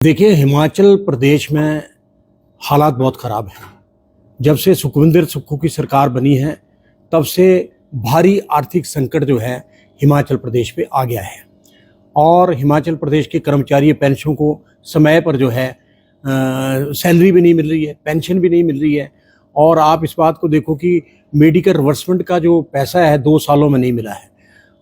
देखिए, हिमाचल प्रदेश में हालात बहुत ख़राब हैं। जब से सुखविंदर सुक्खू की सरकार बनी है, तब से भारी आर्थिक संकट जो है हिमाचल प्रदेश पे आ गया है और हिमाचल प्रदेश के कर्मचारी पेंशन को समय पर जो है सैलरी भी नहीं मिल रही है, पेंशन भी नहीं मिल रही है। और आप इस बात को देखो कि मेडिकल रिवर्समेंट का जो पैसा है 2 सालों में नहीं मिला है।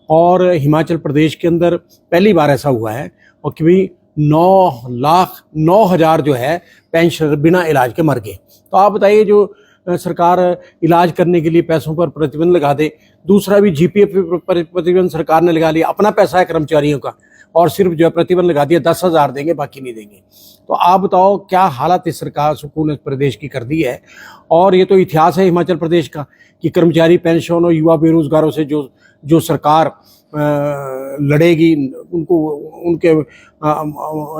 और हिमाचल प्रदेश के अंदर पहली बार ऐसा हुआ है और कि भाई 9,09,000 जो है पेंशनर बिना इलाज के मर गए। तो आप बताइए, जो सरकार इलाज करने के लिए पैसों पर प्रतिबंध लगा दे, दूसरा भी जीपीएफ पर प्रतिबंध सरकार ने लगा लिया, अपना पैसा है कर्मचारियों का, और सिर्फ जो है प्रतिबंध लगा दिया 10,000 देंगे, बाकी नहीं देंगे। तो आप बताओ क्या हालत इस सरकार सुकून प्रदेश की कर दी है। और ये तो इतिहास है हिमाचल प्रदेश का कि कर्मचारी पेंशन और युवा बेरोजगारों से जो सरकार लड़ेगी, उनको उनके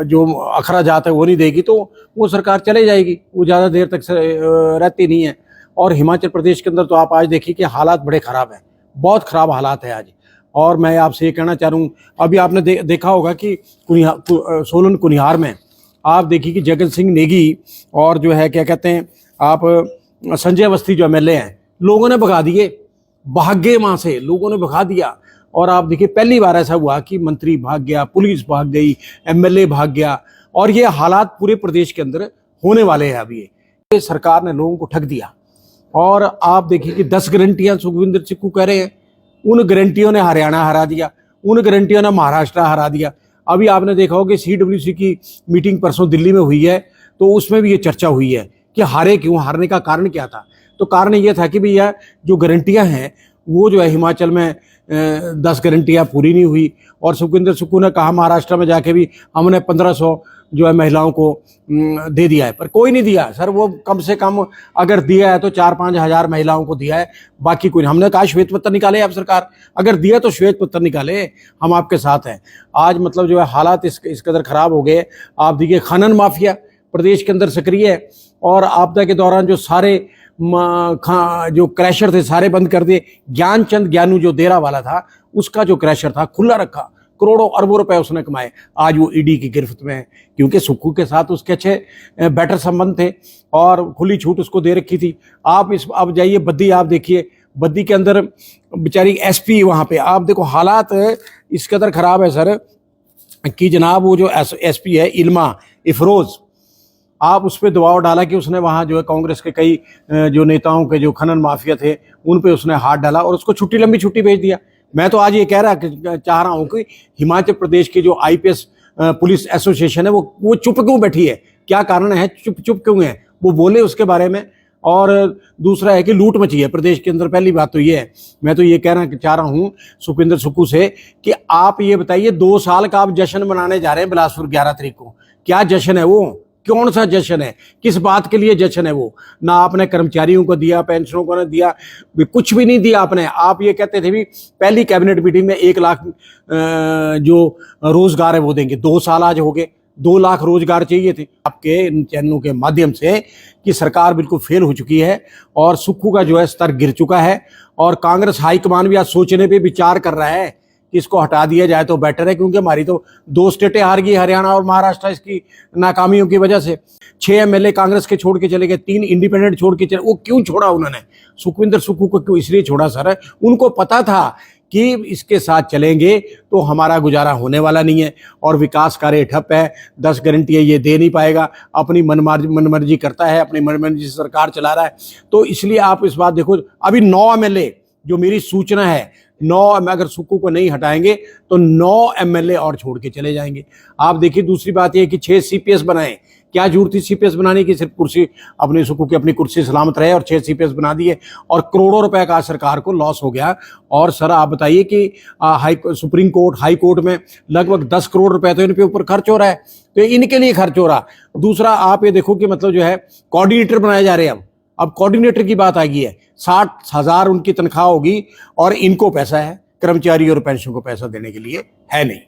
जो अखराजात है वो नहीं देगी, तो वो सरकार चले जाएगी, वो ज़्यादा देर तक रहती नहीं है। और हिमाचल प्रदेश के अंदर तो आप आज देखिए कि हालात बड़े ख़राब हैं, बहुत ख़राब हालात है आज। और मैं आपसे ये कहना चाह रहा हूँ, अभी आपने देखा होगा कि सोलन कुनिहार में आप देखिए कि जगत सिंह नेगी और जो है क्या कहते हैं आप संजय अवस्थी जो एमएलए हैं, लोगों ने भगा दिए, भाग गए वहाँ से, लोगों ने भगा दिया। और आप देखिए पहली बार ऐसा हुआ कि मंत्री भाग गया, पुलिस भाग गई, एमएलए भाग गया। और ये हालात पूरे प्रदेश के अंदर होने वाले हैं। अभी ये सरकार ने लोगों को ठग दिया। और आप देखिए कि 10 गारंटियां सुखविंदर सुक्खू कह रहे हैं, उन गारंटियों ने हरियाणा हरा दिया, उन गारंटियों ने महाराष्ट्र हरा दिया। अभी आपने देखा होगा कि CWC की मीटिंग परसों दिल्ली में हुई है, तो उसमें भी ये चर्चा हुई है कि हारे क्यों, हारने का कारण क्या था। तो कारण ये था कि भैया जो गारंटियां हैं वो जो है हिमाचल में 10 गारंटियां पूरी नहीं हुई। और सुखविंदर सुक्खू ने कहा महाराष्ट्र में जाके भी हमने 1500 जो है महिलाओं को दे दिया है, पर कोई नहीं दिया सर। वो कम से कम अगर दिया है तो 4-5 हज़ार महिलाओं को दिया है, बाकी कोई नहीं। हमने कहा श्वेत पत्र निकाले आप सरकार, अगर दिया तो श्वेत पत्र निकाले, हम आपके साथ हैं। आज मतलब जो है हालात इस कदर खराब हो गए। आप देखिए खनन माफिया प्रदेश के अंदर सक्रिय है, और आपदा के दौरान जो सारे जो क्रैशर थे सारे बंद कर दिए। ज्ञानचंद ज्ञानू जो देरा वाला था, उसका जो क्रैशर था खुला रखा, करोड़ों अरबों रुपए उसने कमाए। आज वो ईडी की गिरफ्त में है, क्योंकि सुक्खू के साथ उसके अच्छे बेटर संबंध थे और खुली छूट उसको दे रखी थी। अब जाइए बद्दी, आप देखिए बद्दी के अंदर बेचारी SP वहाँ पे, आप देखो हालात इस कदर खराब है सर कि जनाब वो जो SP है इल्मा इफरोज, आप उस पर दबाव डाला कि उसने वहाँ जो है कांग्रेस के कई जो नेताओं के जो खनन माफिया थे उन पे उसने हाथ डाला और उसको लंबी छुट्टी भेज दिया। मैं तो आज ये चाह रहा हूँ कि हिमाचल प्रदेश की जो IPS पुलिस एसोसिएशन है वो चुप क्यों बैठी है, क्या कारण है, चुप क्यों है, वो बोले उसके बारे में। और दूसरा है कि लूट मची है प्रदेश के अंदर। पहली बात तो ये है, मैं तो ये चाह रहा हूँ सुखविंदर सुक्खू से कि आप ये बताइए 2 साल का आप जश्न मनाने जा रहे हैं बिलासपुर 11 तारीख को, क्या जश्न है वो, कौन सा जश्न है, किस बात के लिए जश्न है वो। ना आपने कर्मचारियों को दिया, पेंशनों को ना दिया, कुछ भी नहीं दिया आपने। आप ये कहते थे भी पहली कैबिनेट मीटिंग में 1 लाख जो रोजगार है वो देंगे, 2 साल आज हो गए, 2 लाख रोजगार चाहिए थे। आपके इन चैनलों के माध्यम से कि सरकार बिल्कुल फेल हो चुकी है और सुक्खू का जो है स्तर गिर चुका है। और कांग्रेस हाईकमान भी आज सोचने पे विचार कर रहा है कि इसको हटा दिया जाए तो बेटर है, क्योंकि हमारी तो 2 स्टेटें हार गई, हरियाणा और महाराष्ट्र, इसकी नाकामियों की वजह से। 6 MLA कांग्रेस के छोड़ के चले गए, 3 इंडिपेंडेंट छोड़ के चले। वो क्यों छोड़ा उन्होंने, सुखविंदर सुक्खू को क्यों इसलिए छोड़ा सर, उनको पता था कि इसके साथ चलेंगे तो हमारा गुजारा होने वाला नहीं है और विकास कार्य ठप है। 10 गारंटियां ये दे नहीं पाएगा, अपनी मनमर्जी करता है, अपनी मनमर्जी से सरकार चला रहा है। तो इसलिए आप इस बात देखो, अभी 9 MLA जो मेरी सूचना है, 9 अगर सुक्खू को नहीं हटाएंगे तो 9 MLA और छोड़ के चले जाएंगे। आप देखिए दूसरी बात यह कि 6 CPS बनाए, क्या जरूरत थी CPS बनाने की, सिर्फ कुर्सी अपने सुक्खू की अपनी कुर्सी सलामत रहे और 6 CPS बना दिए और करोड़ों रुपए का सरकार को लॉस हो गया। और सर आप बताइए कि सुप्रीम कोर्ट, हाई कोर्ट में लगभग 10 करोड़ रुपए तो इनके ऊपर खर्च हो रहा है, तो इनके लिए खर्च हो रहा। दूसरा आप ये देखो कि मतलब जो है कोऑर्डिनेटर बनाए जा रहे हैं। अब कोऑर्डिनेटर की बात आ गई है, 60,000 उनकी तनख्वाह होगी और इनको पैसा है, कर्मचारी और पेंशन को पैसा देने के लिए है नहीं।